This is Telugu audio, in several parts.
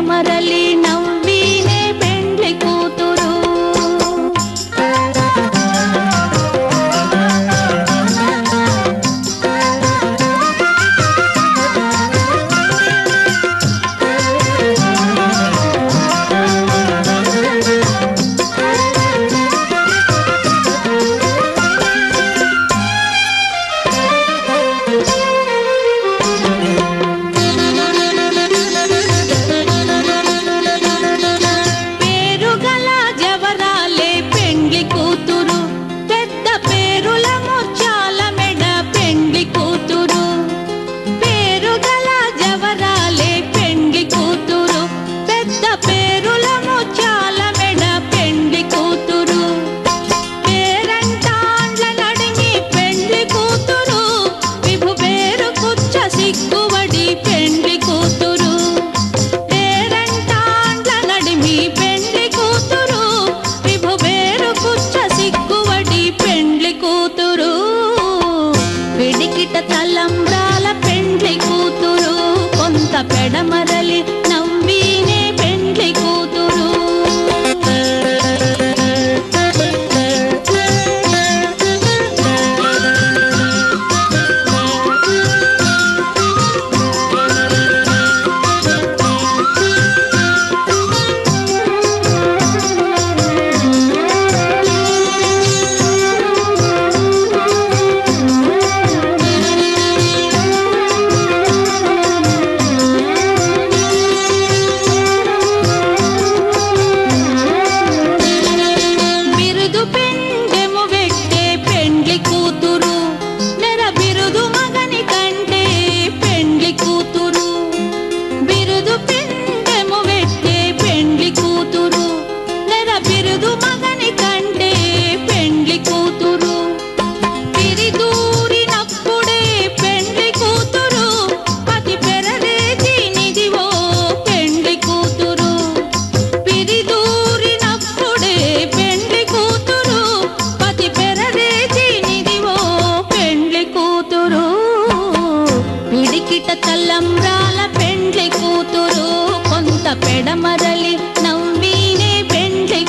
పెడమరలి నవ్వినే పెండ్లి కూతురు. తలంబ్రాల పెండ్లి కూతురు కొంత పెడమరలి నవ్వినే పెండ్లి కూతురు. తలంబ్రాల పెండ్లి కూతురు కొంత పెడమరలి నవ్వినే పెండ్లి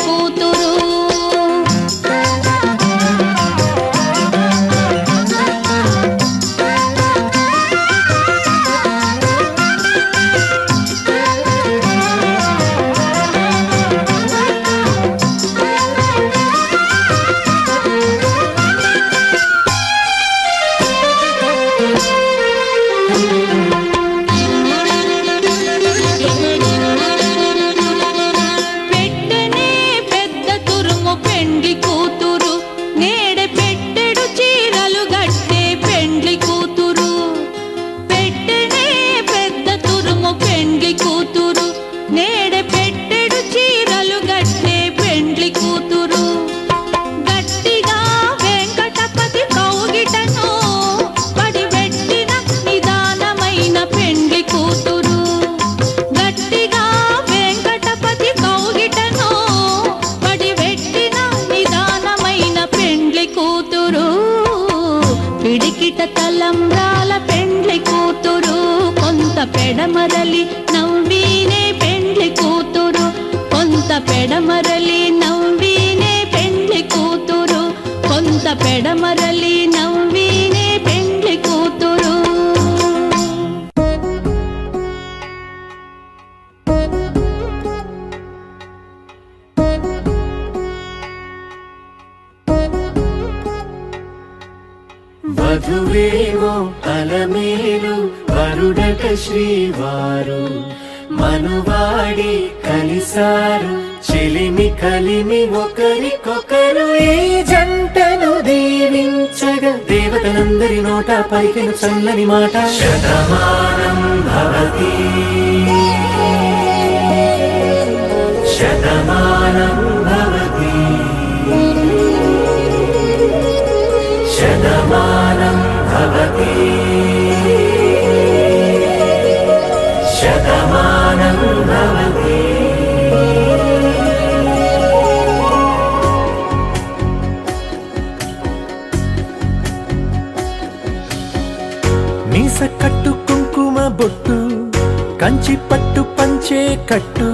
కూతురు. పిడికిట తలంబ్రాల పెండ్లి కూతురు కొంత పెడమరలి నవ్వినే పెండ్లి కూతురు. కొంత పెడమరలి నవ్వినే పెండ్లి కూతురు. కొంత పెడమరలి నవ్వినే పెండ్లి కూతురు. వధువేమో అలమేలు వరుడట శ్రీవారు మనువాడి కలిసారు చెలిమి కలిమి ఒకరికొకరు ఈ జంటను దీవించగా దేవతలందరి నోట పలికిన చల్లని మాట శతమానం భవతి శతమానం భవతి శతమానం భవతి శతమానం భవతి. మీస కట్టు కుంకుమ బొట్టు కంచి పట్టు కట్టు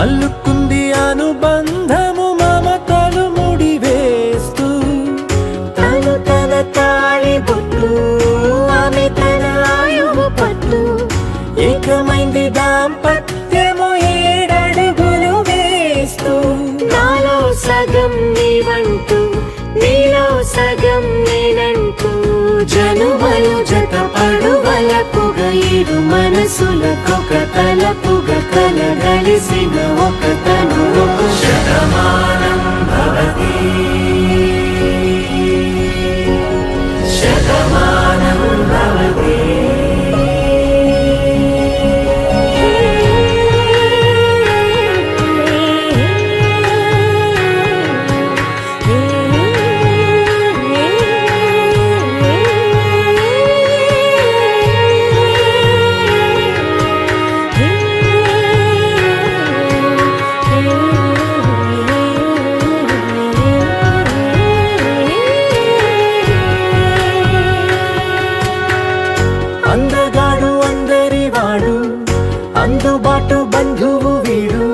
అల్లుకుంది అనుబంధము మమతలు ముడివేస్తూ తను తన తాళి బొట్టు ఆమె తన ఆయువు పట్టు ఏకమైంది దాంపత్యము 7 అడుగులు వేస్తూ నాలో సగం నీవంటూ నీలో సగం నేనంటూ జనుమలు జతపడు వలపుగా 7 మనసులకొక తలపుగా కలగలిసిన ఒక తనువు శతమానం భవతి శతమానం భవతి అందగాడు అందరివాడు అందుబాటు బంధువు వీడు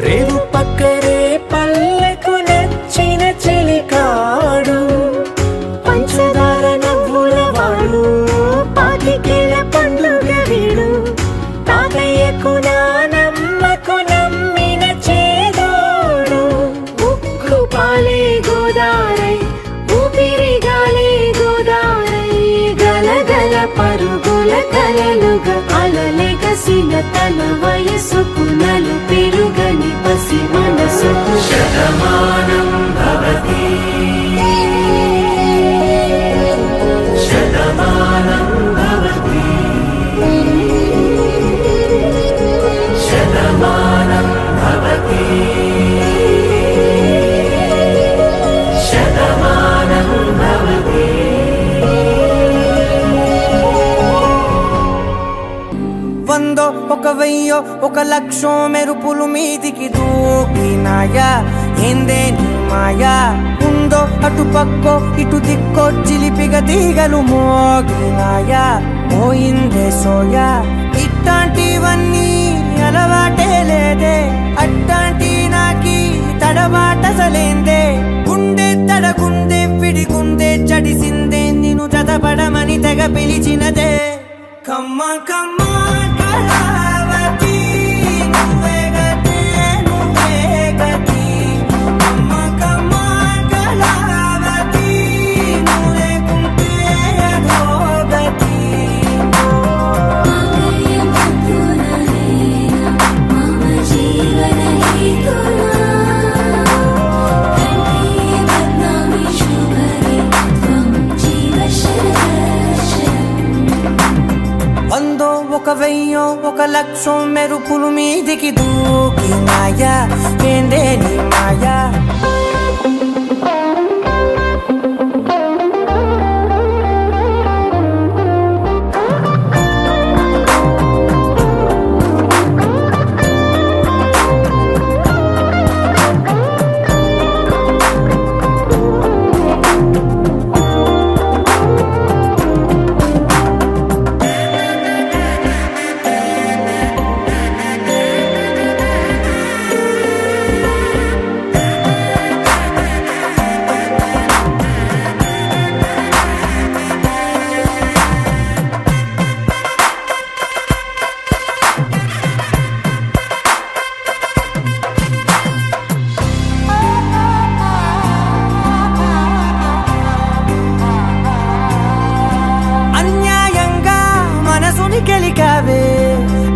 రేవు పక్కరే పల్లెకు నచ్చిన చెలికాడు పంచదార నవ్వుల వాడు పాతికేల పండుగ వీడు తాతయ్యకు నానమ్మకు నమ్మిన చేదోడు ఉక్కు పాలే గోదారై ఊపిరి గాలే గోదారై గలగల పరుగుల కలలుగా అలలెగసిన తన వయసుకు నలు పెరుగని పసి మనసుకు శతమానం భవతి శతమానం భవతి శతమానం భవతి శతమానం భవతి వందో ఒక వెయ్యో ఒక లక్షో మెరుపులు మీదికి దూకినాయా ఏందే నీ మాయా ఉందో అటు పక్కో ఇటు దిక్కో చిలిపిగా తీగలు మోగినాయా పోయిందే సోయా ఇట్లాంటివన్నీ అలవాటే లేదే అట్లాంటి నాకి తడబాటసలేందే గుండె తడగుందే విడిగుందే చడిసిందే నిన్ను చదపడమని తెగ పిలిచినదే కమ్మ కమ్మ కళావతి నువ్వే గతి నువ్వే గతి కమ్మ కమ్మ కళావతి నువ్వు లేకుంటే అదో గతి వందో ఒక వెయ్యో ఒక లక్షో మెరుపులు మీదికి దూకినాయా ఏందే నీ మాయా గెలికావే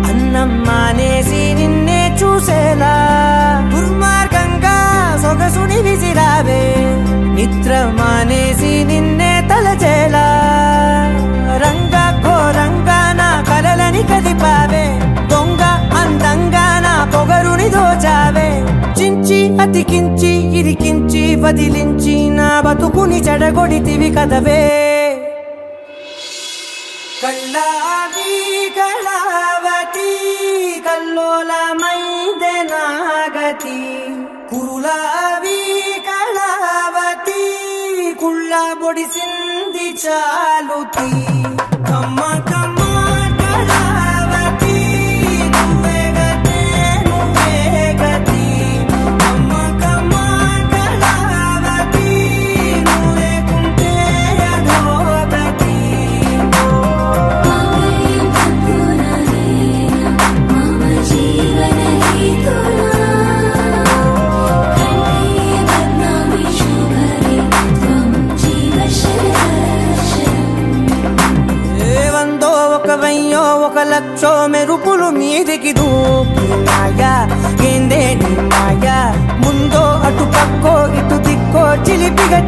అన్నం మానేసి నిన్నే చూసేలా దుర్మార్గంగా సొగసుని విసిరావే నిద్ర మానేసి నిన్నే తలచేలా రంగా ఘోరంగా నా కలలని కదిపావే దొంగ అందంగా నా పొగరుని దోచావే చించి అతికించి ఇరికించి వదిలించి నా బతుకుని చెడగొడితివి కదవే కళ్ళావి కళావతి కల్లోలమైందే నాగతి కురులావి కళావతి కుళ్ళ బొడిసింది చాలుతి కమ్మ కమ్మ కళావతి నువ్వే గతే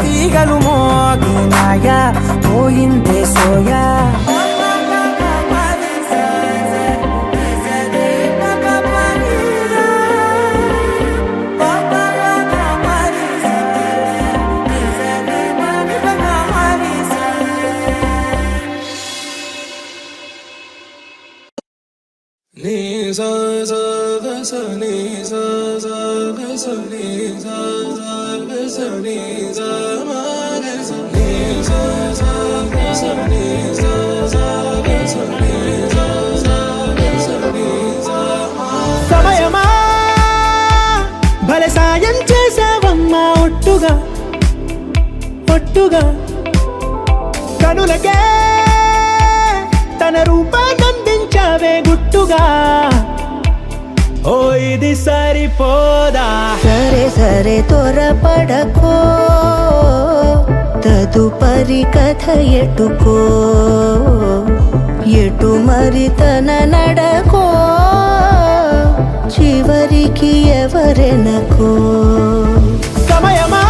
తీగలు మోగినాయా పోయిందే సోయా సమయమా భలే సాయం చేసావమ్మా ఒట్టుగా ఒట్టుగా కనులకే తన రూపాన్నందించావే గుట్టుగా ఓ ఇది సరిపోదా సరే సరే త్వరపడకో తదుపరి కథ ఎటుకో ఎటు మరి తన నడకో చివరికి ఎవరెనకో సమయమా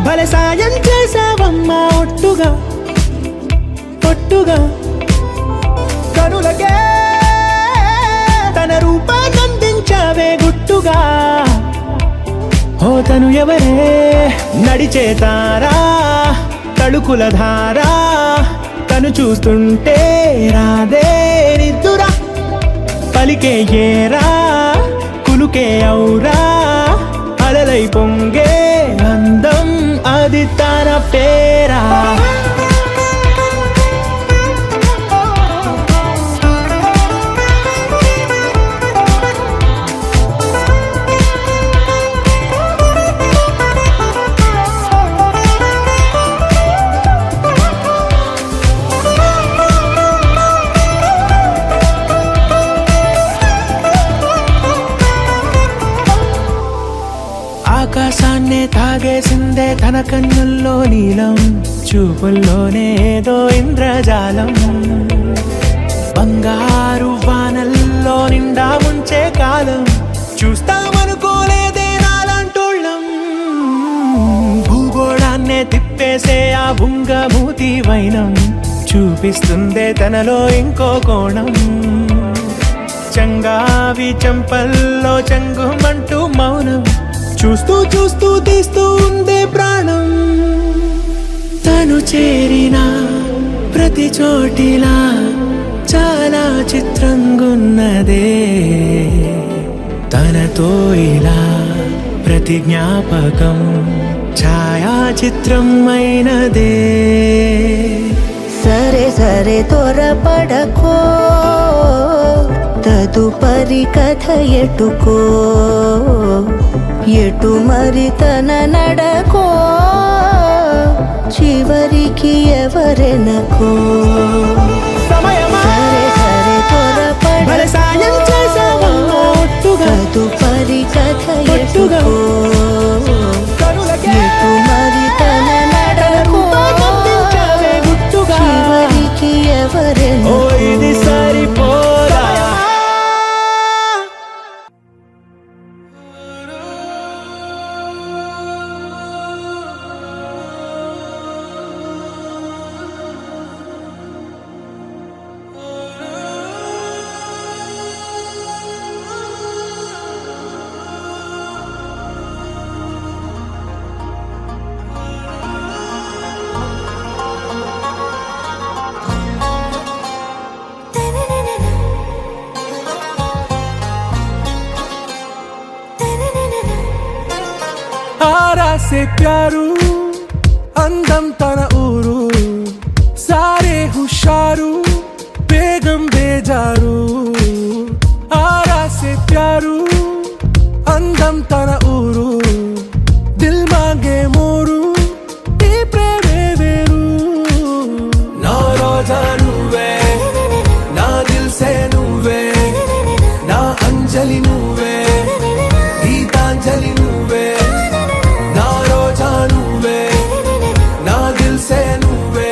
భలే సాయం చేసావమ్మా ఒట్టుగా ఒట్టుగా కనులకే తన రూపాన్నందించావే గుట్టుగా ఓ తను ఎవరే నడిచే తారా తళుకుల ధారా తను చూస్తుంటే రాదే నిద్దురా పలికే ఏరా కులుకే ఔరా అలలై పొంగే అందం అది తన పేరా ఆకాశాన్నే తాగేసిందే తన కన్నుల్లో నీలం చూపుల్లోనే ఏదో ఇంద్రజాలం బంగారు వానల్లో నిండా ముంచే కాలం చూస్తామనుకోలేదే నాలాంటోళ్ళం భూగోళాన్నే తిప్పేసే ఆ బుంగమూతి వైనం చూపిస్తుందే తనలో ఇంకో కోణం చంగావి చంపల్లో చంగుమంటూ మౌనం చూస్తూ చూస్తూ తీస్తూ ఉందే ప్రాణం తను చేరిన ప్రతి చోటిలా చాలా చిత్రంగున్నదే తనతో ఇలా ప్రతి జ్ఞాపకం ఛాయాచిత్రం అయినదే సరే సరే త్వరపడకో తదుపరి కథ ఎటుకో ఎటు మరి తన నడకో చివరికి ఎవరెనకో సమయమా సరే సరే భలే సాయం చేసావమ్మా ఒట్టుగా తదుపరి కథ ఒట్టుగా ఎటుకో కనులకే ఎటు మరి తన నడకో రూపాన్నందించావే గుట్టుగా చివరికి ఓ ఎవరెనకో ఇది సరిపోదా से प्यारू అందం తన ఊరు సారే హుషారు బేగం బేజారు ఆరా సే ప్యారు అందం తన ఊరు దిల్ మాంగే మోరు ఈ ప్రేమే వేరు నా రోజా నువ్వే నా దిల్ సే నువ్వే నా అంజలి నువ్వే గీతాంజలి నువ్వే నా రోజా నువ్వే నా దిల్ సే నువ్వే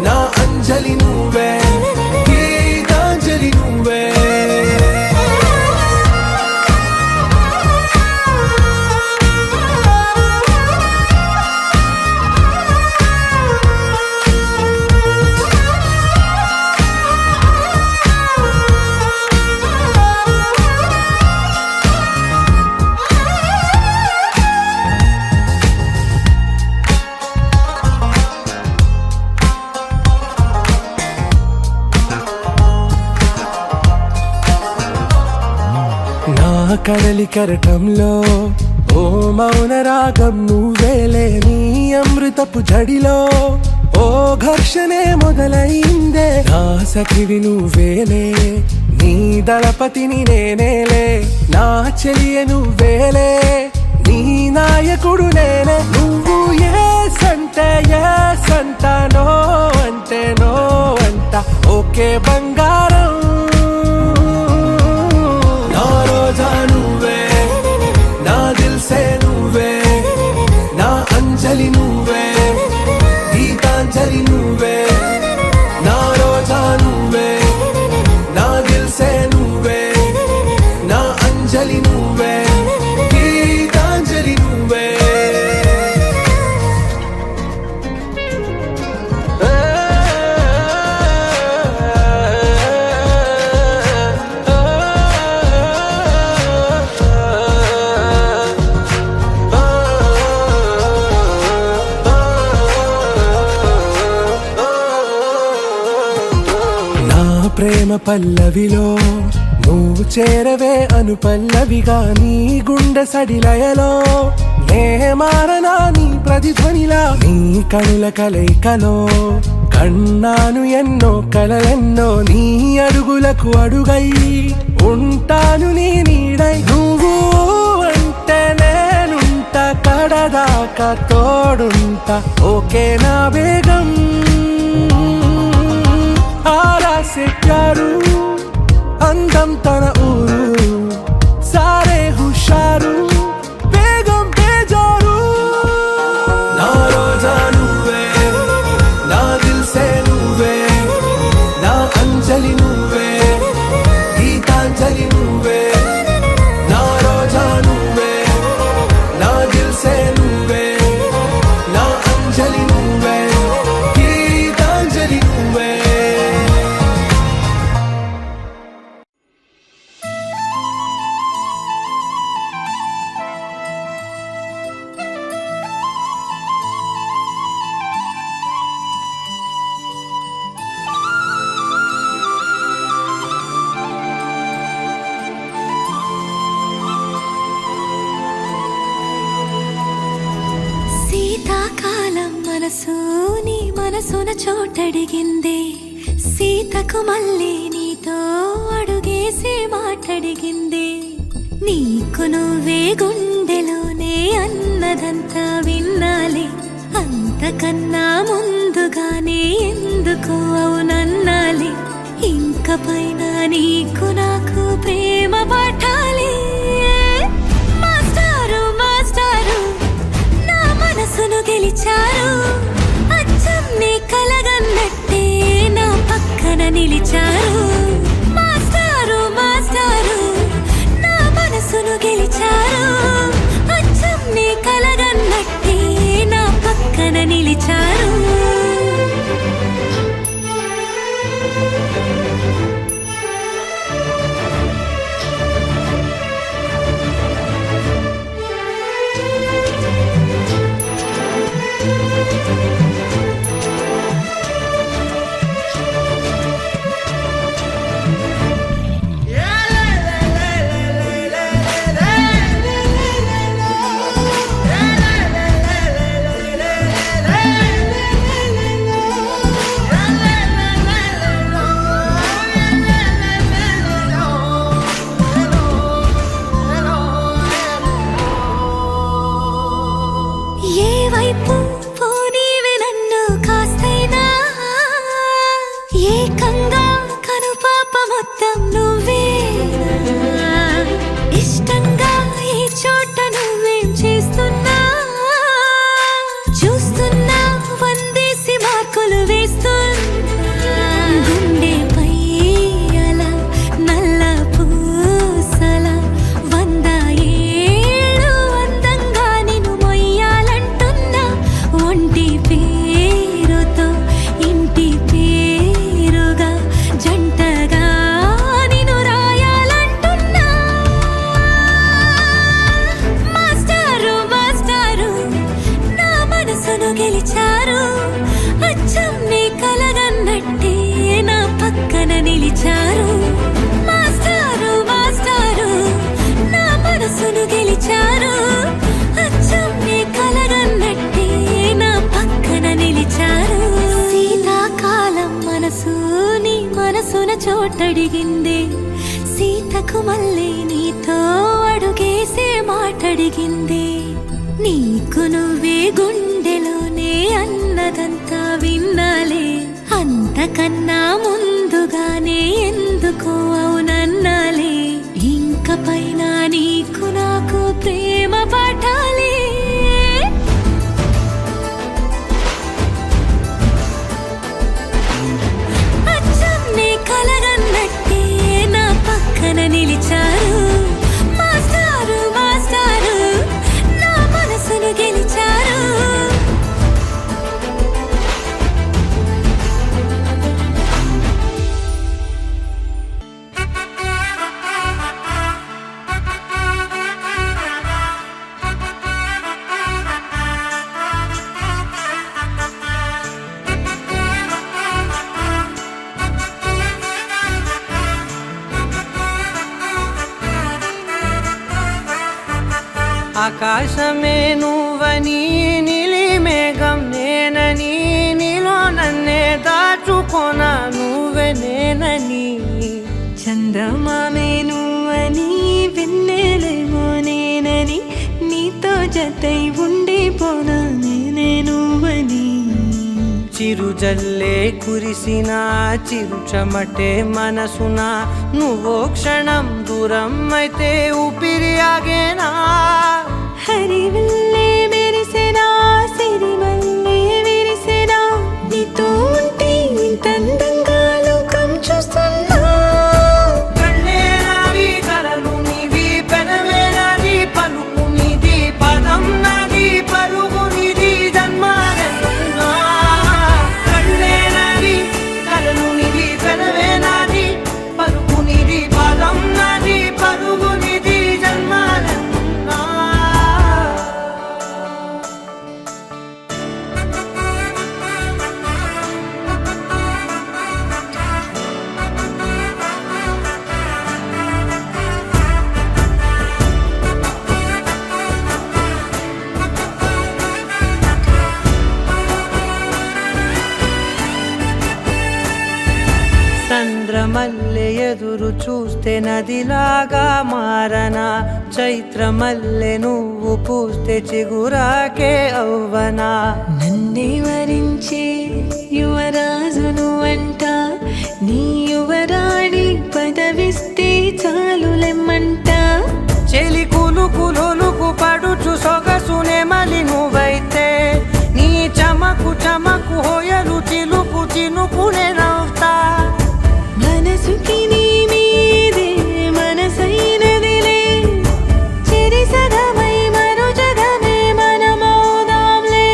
నా అంజలి నువ్వే గీతాంజలి నువ్వే నా కడలి కరటంలో ఓ మౌన రాగం నువ్వేలే, నీ అమృతపు జడిలో ఓ ఘర్షణే మొదలైందే. నా సఖివి నువ్వేలే, నీ దళపతిని నేనేలే, నా చెలియ నువ్వేలే, నీ నాయకుడు నేనే. నువ్వు ఏ సంటే ఏ సంట, నో అంటే నో అంట, ఓకే బంగారం. నా రోజా నువ్వే, నా దిల్సే నువ్వే, నా అంజలి నువ్వే, గీతాంజలి నువ్వే. నా రోజా నువ్వే, నా దిల్సే నువ్వే, నా అంజలి నువ్వే, గీతాంజలి నువ్వే. నా ప్రేమ పల్లవిలో నువ్వు చేరవే అను పల్లవిగా, నీ గుండె సడిలయలో నే మారనా నీ ప్రతిధ్వనిలా. నీ కనుల కలయికలో కన్నాను ఎన్నో కలలెన్నో, నీ అడుగులకు అడుగై ఉంటాను నీ నీడై. నువ్వు అంటే నేనుంట కడదాకా తోడుంటా, ఓకే నా బేగం. ఆరా సే ప్యారు అందం తన ఊరు, సారే హుషారు బేగం బేజారు. నా రోజా నువ్వే, నా దిల్సే నువ్వే, నా అంజలి నువ్వే, గీతాంజలి నువ్వే. నా రోజా నువ్వే, నా దిల్సే నువ్వే, నా అంజలి నువ్వే, గీతాంజలి నువ్వే. శీతాకాలం మనసు నీ మనసున చోటడిగిందే, సీతకు మళ్ళీ నీతో అడుగేసి మాటడిగిందే. నీకు నువ్వే గుండెలోనే అన్నదంతా విన్నాలే, అంతకన్నా ముందుగానే ఎందుకు అవునన్నాలే. ఇంక పైన నీకు నాకు ప్రేమ పాఠాలే. మాస్టారు మాస్టారు నా మనసును గెలిచారు, అచ్చం నీ కలగన్నట్టే నా పక్కన నిలిచారు. మాస్టారు మాస్టారు నా మనసును గెలిచారు, అచ్చం నీ కలగన్నట్టే నా పక్కన నిలిచారు. మాటడిగిందే సీతకు మళ్ళీ నీతో అడుగేసే మాటడిగిందే నీకు నువ్వే గుండెలోనే అన్నదంతా విన్నాలే అంతకన్నా ముందుగానే ఎందుకో అవునన్నాలే ఇంక పైన నీకు నాకు ప్రేమ పాఠాలే అచ్చం నీ కలగన్నట్టే నా పక్కన నిలిచారు మాస్టారు మాస్టారు నా మనసును గెలిచారు ఆకాశమే నువ్వని నీలి మేఘం నేనని నీలో నన్నే దాచుకోనా నువ్వే నేనని చందమామే నువ్వని వెన్నెలేమో నేనని నీతో జతై ఉండిపోనా నేనే నువ్వని చిరుజల్లే కురిసిన చిరు చెమటే మనసున నువ్వో క్షణం దూరం అయితే ఊపిరి ఆగేనా హరివల్లే మెరిసెనా సిరివల్లే విరిసెనా నీతో ఉంటే ఇంతందంగా లోకం చూస్తున్నా కళ్ళే నావి కలలు నీవి పెనవే నాది పలుకు నీది పదం నాది పరుగు నీది జన్మాలెన్నున్నా కళ్ళే నావి కలలు నీవి పెనవే నాది పలుకు నీది పదం నాది పరుగు నీది జన్మాలెన్నున్నా చంద్రమల్లె ఎదురు చూస్తే నదిలాగా మారనా చైత్రమల్లె నువ్వు పూస్తే చిగురాకే అవ్వనా నన్నే వరించే యువరాజును అంట నీ యువరాణి పదవిస్తే చాలులెమ్మంట చెలి కులుకు పడుచు సొగసునే మలి నువ్వైతే నీ చమకు చమకు హోయలు చిలుకు చినుకునే నవ్వుతా మనసుకి నీ మీదే మనసైనదిలే చెరి సగమై మరో జగమే మనమౌదాంలే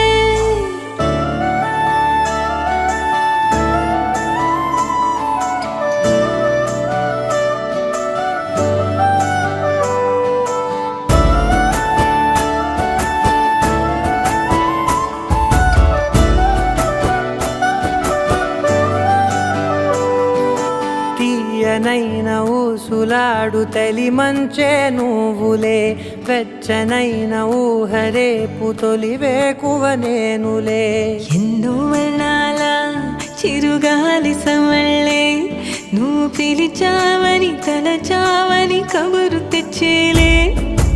తీయనైన ఊసులాడు తలి మంచే నువ్వులే వెచ్చనైన ఊహరేపు తొలివేకువ నేనులే ఎన్నో వర్ణాల చిరుగాలి సమళ్ళే నువ్వు పిలిచావని తలచావని కబురు తెచ్చేలే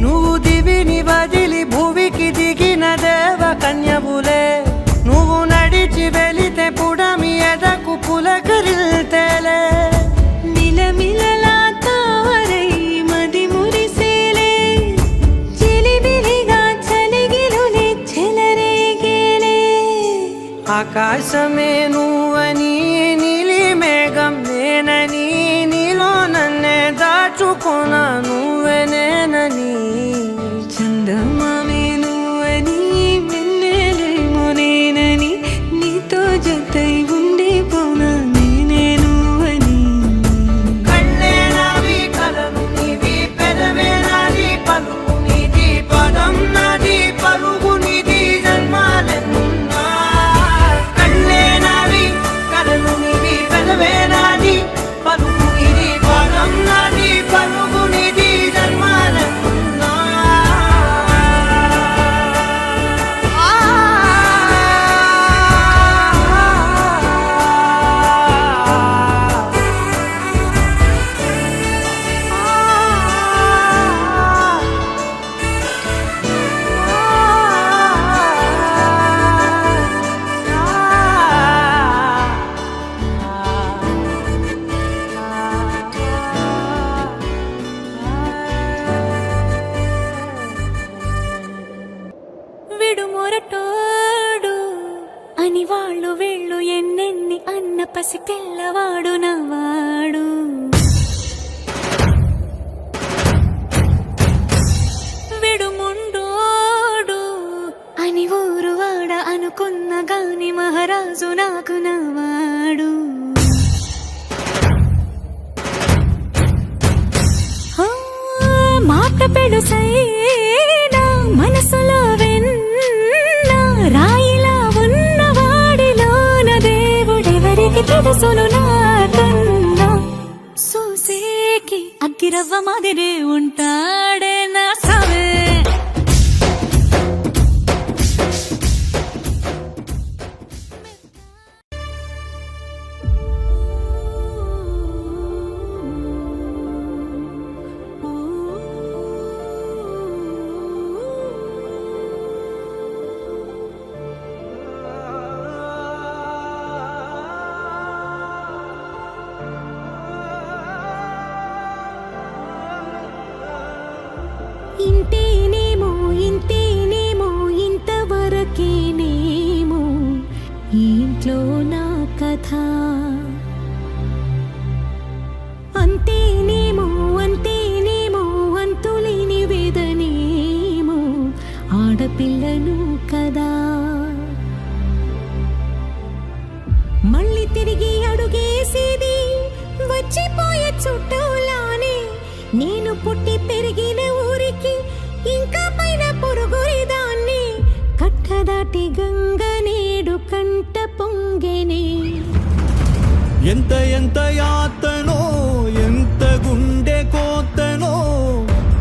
నువ్వు దివిని వదిలి భూమికి దిగిన దేవ కన్యవులే నువ్వు నడిచి వెళితే పుడమి ఎదకు పులకరిల్తేలే మిలమిలలా తారై మది మురిసేలే చిలిబిలిగా చలిగిలునే చెలరేగేలే ఆకాశమే నువ్వని నీలి మేఘం నేనని నీలో నన్నే దాచుకోనా నువ్వే నేనని చందమామే నువ్వని వెన్నెలేమో నేనని నీతో జతై ఉండిపోనా నేనే నువ్వని కళ్ళే నావి కలలు నీవి పెదవే నాది పలుకు నీది పదం నాది పలుగు నీది జన్మాలెన్నున్నా కళ్ళే నావి కలలు నీవి పెదవే నాది పలుకు నీది పదం నాది పలుగు నీది నాకు నవాడు మాట పెడుసైనా మనసులో వెన్న రాయిలా ఉన్నవాడిలోన దేవుడెవరికి తెలుసును నాకన్నా చూసేకి అగ్గిరవ్వ మాదిరే ఉంటాడే నా సవే ఇంతేనేమో ఇంతేనేమో ఇంతవరకేనేమో ఈ ఇంట్లో నా కథ అంతేనేమో అంతేనేమో అంతులేని వేదనేమో ఆడపిల్లను కదా మళ్ళీ తిరిగి అడుగేసేది వచ్చిపోయే చుట్టూలానే నేను పుట్టి పెరిగిన ఊరికి ఇంకా పైన పొరుగురిదాన్ని కట్టదాటి గంగ నేడు కంట పొంగెనే ఎంత ఎంత యాతనో ఎంత గుండె కోతనో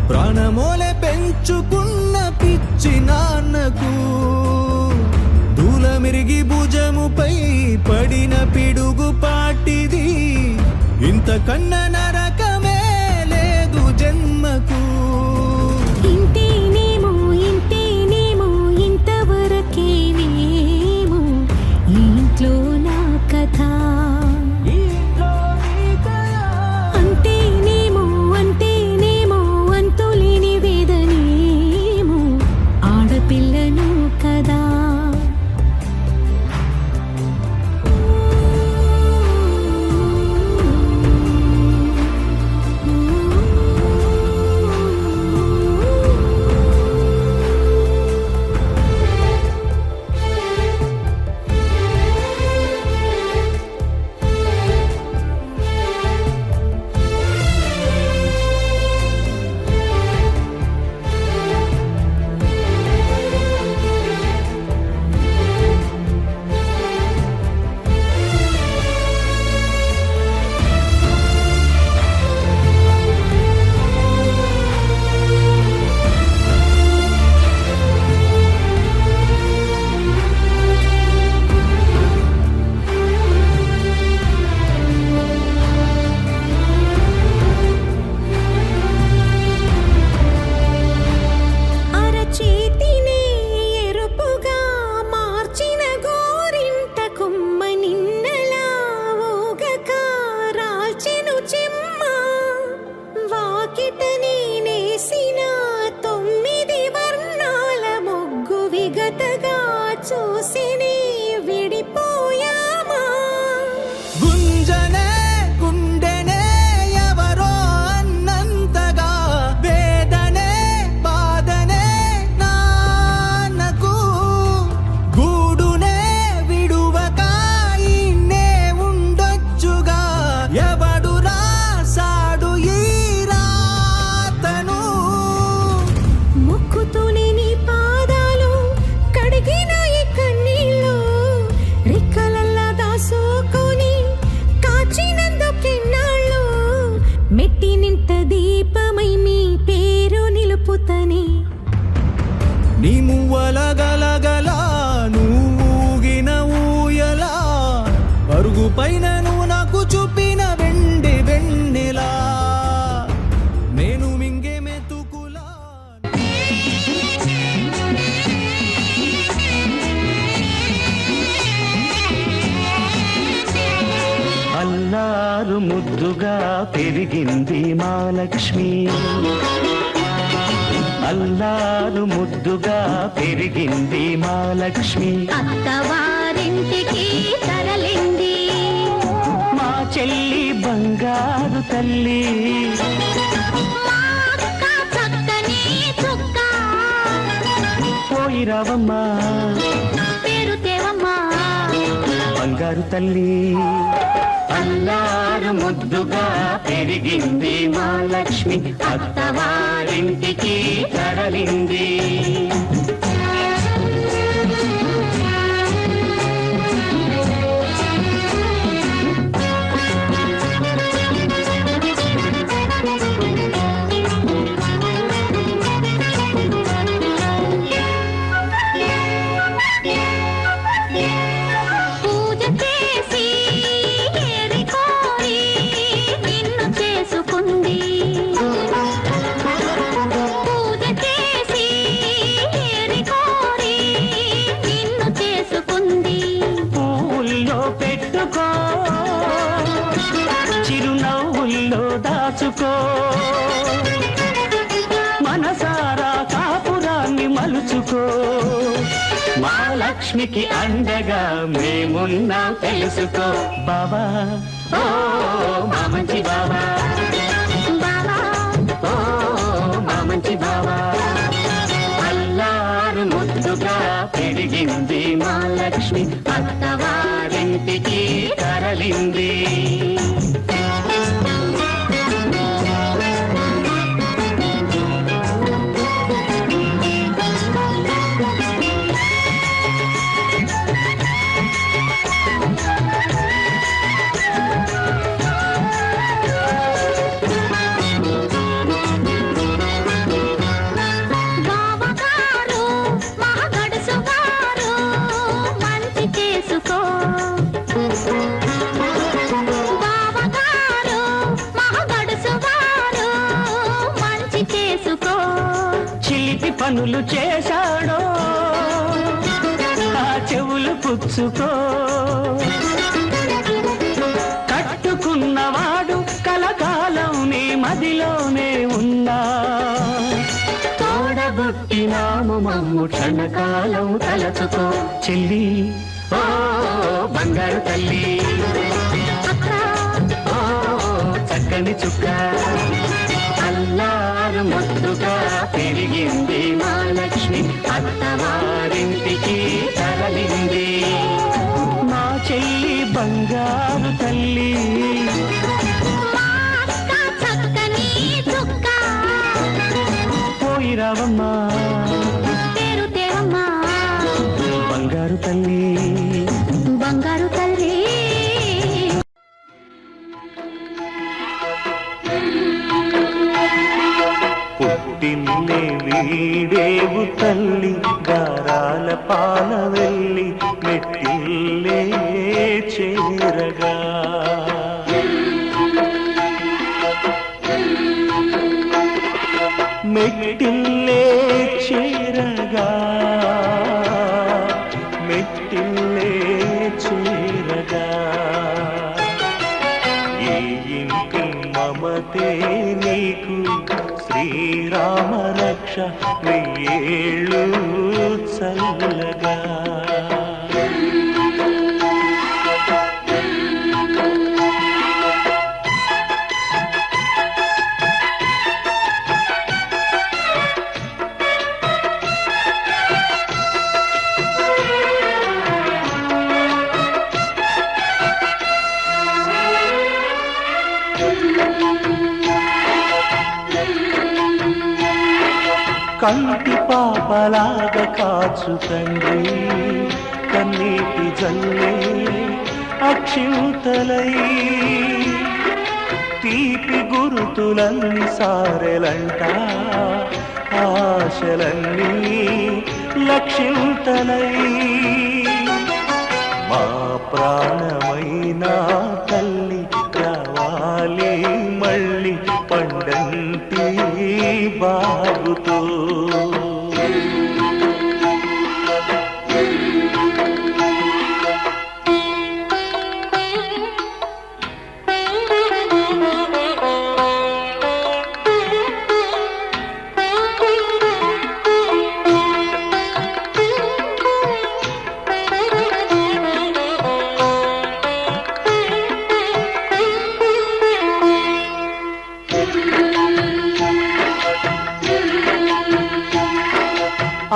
ప్రాణమోలే పెంచుకున్న పిచ్చి నాన్నకు దూలమిరిగి భుజముపై పడిన పిడుగు పాటిది ఇంతకన్న నరకమే లేదు జన్మకు ఇంతేనేమో ఇంతేనేమో ఇంతవరకేనేమో ఈ ఇంట్లో నా కథ అంతేనేమో అంతేనేమో అంతులేని వేదనేమో ఆడపిల్లను కదా అరచేతినే ఎరుపుగా మార్చిన గోరింట కొమ్మ నిన్నలా ఊగక రాల్చెను చెమ్మ వాకిట నేనేసిన 9 వర్ణాల ముగ్గు విగతగా చూసినే విడిపోయామా గుంజనే గుండెనే ఎవరో అన్నంతగా వేదనే బాధనే నాన్నకు గూడునే విడువక ఇన్నే ఉండొచ్చుగా ఎవడు రాసాడు ఈ రాతను మొక్కుతూనే నీ పాదాలు కడిగిన ఈ కన్నీళ్ళు రెక్కలల్లా దాసుకొని కాచినందుకెన్నాళ్ళు మెట్టి నింట దీపమై మీ పేరు నిలుపుతని నీ మువ్వల గలగల నువ్వుగిన ఊయలా అరుగు పైన నువ్వు నాకు చూపిన వెండి వెన్నెలా నేను మింగే మెతుకులా అల్లారు ముద్దుగా పెరిగింది మా లక్ష్మి అల్లారు ముద్దుగా పెరిగింది మా లక్ష్మి అత్తవారింటికి తరలింది మా చెల్లి బంగారు తల్లి చక్కని చుక్క పోయి రావమ్మా పేరు తేవమ్మా బంగారు బంగారు తల్లి. అల్లారు ముద్దుగా పెరిగింది మా లక్ష్మి, అత్తవారింటికి తరలింది. చిరునవ్వుల్లో దాచుకో, మనసారా కాపురాన్ని మలుచుకో. మా లక్ష్మికి అండగా మేమున్నా తెలుసుకో. బాబా ఓ మా మంచి బాబా, ఓ మా మంచి బాబా. అల్లారు ముద్దుగా పెరిగింది మా లక్ష్మి, అత్తవారింటికి తరలింది. పనులు చేశాడో ఆ చెవులు పుచ్చుకో. కట్టుకున్నవాడు కలకాలం నీ మదిలోనే ఉన్నా, తోడబుట్టినాము మమ్ము క్షణకాలం తలచుకో. చెల్లి ఓ బంగారు తల్లి, ఓ చక్కని చుక్క. అల్లారు ముద్దుగా పెరిగింది మా లక్ష్మి, అత్తవారింటికి తరలింది. మా చెల్లి బంగారు తల్లి, పోయి రావమ్మా బంగారు తల్లి, బంగారు తల్లి. పుట్టిన్నే వీడేవు తల్లి, గారాల పాల వెళ్ళి మెట్టిల్లే చేరగా. మెట్టిల్లే చేరగా, మెట్టిల్లే చేరగా. ఈ ఇంటి మమతే నీకు శ్రీరామ రక్ష, వెయ్యేళ్ళు చల్లగా. కంటి పాపలాగా కాచు తండ్రి, కన్నీటి జల్లే అక్షింతలై. తీపి గురుతులన్నీ సారెలంట, ఆశలన్నీ లక్షింతలై. మా ప్రాణమైన తల్లి రావాలి మళ్ళీ పండంటి బాగుతో.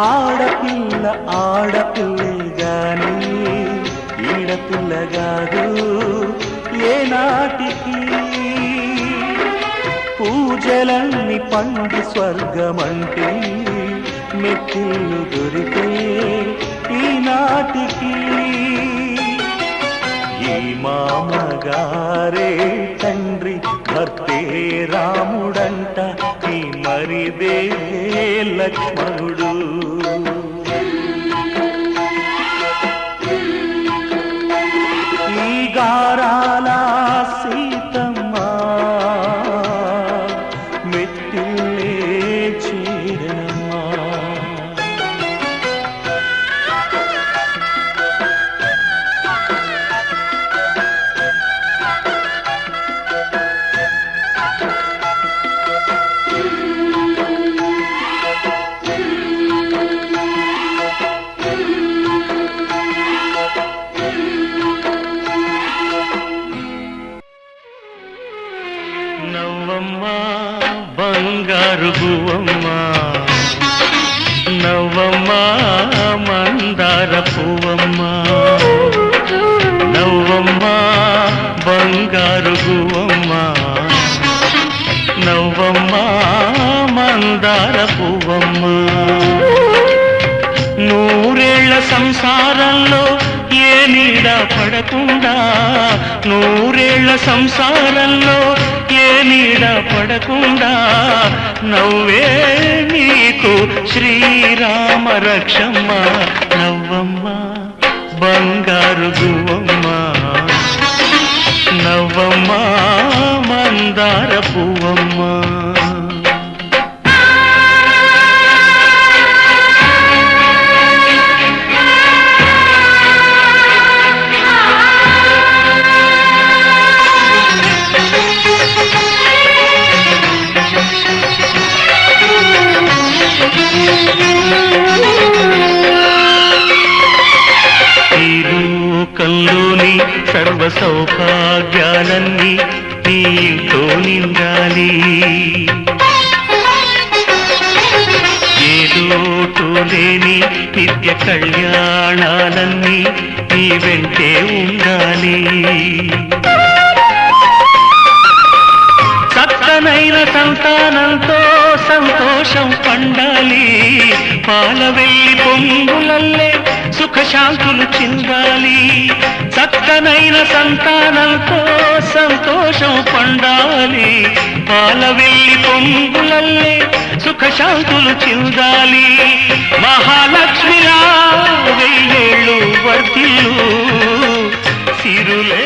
ఆడపిల్ల ఆడపిల్లే గాని ఈడపిల్ల ఎరగాదు ఏనాటికి పూజలన్నీ పండి స్వర్గమంటే మెట్టిల్లు దొరికే ఈనాటికి ఈ మామగారే తండ్రి భర్తే రాముడంట ఈ మరిదే లక్ష్మణుడు ఈ గారాల సీతమ్మ మెట్టిల్లే చేరనమ్మా నవ్వమ్మ బంగారు గువ్వమ్మ నవ్వమ్మ మందార పువ్వమ్మ నవ్వమ్మ బంగారు గువ్వమ్మ నవ్వమ్మ మందార పువ్వమ్మ నూరేళ్ల సంసారంలో ఏ నీడ పడకుండా నూరేళ్ల సంసారంలో ఏ నీడ పడకుండా నవ్వే నీకు శ్రీరామ రక్షమ్మ నవ్వమ్మ బంగారు గువ్వమ్మ నవ్వమ్మ మందార పువ్వమ్మ లోకంలోని సర్వ సౌభాగ్యాలన్నీ నీ ఇంట్లో నిండాలి ఏ లోటు లేని నిత్య కళ్యాణాలన్నీ నీ వెంటే ఉండాలి చక్కనైన సంతానంతో సంతోషం పండాలి పాల వెళ్ళి పొంగులల్లే సుఖశాంతులు చిందాలి చక్కనైన సంతానంతో సంతోషం పండాలి పాల వెళ్ళి పొంగులల్లే సుఖశాంతులు చిందాలి మహాలక్ష్మిలా వెయ్యేళ్ళు వర్ధిల్లు సిరులే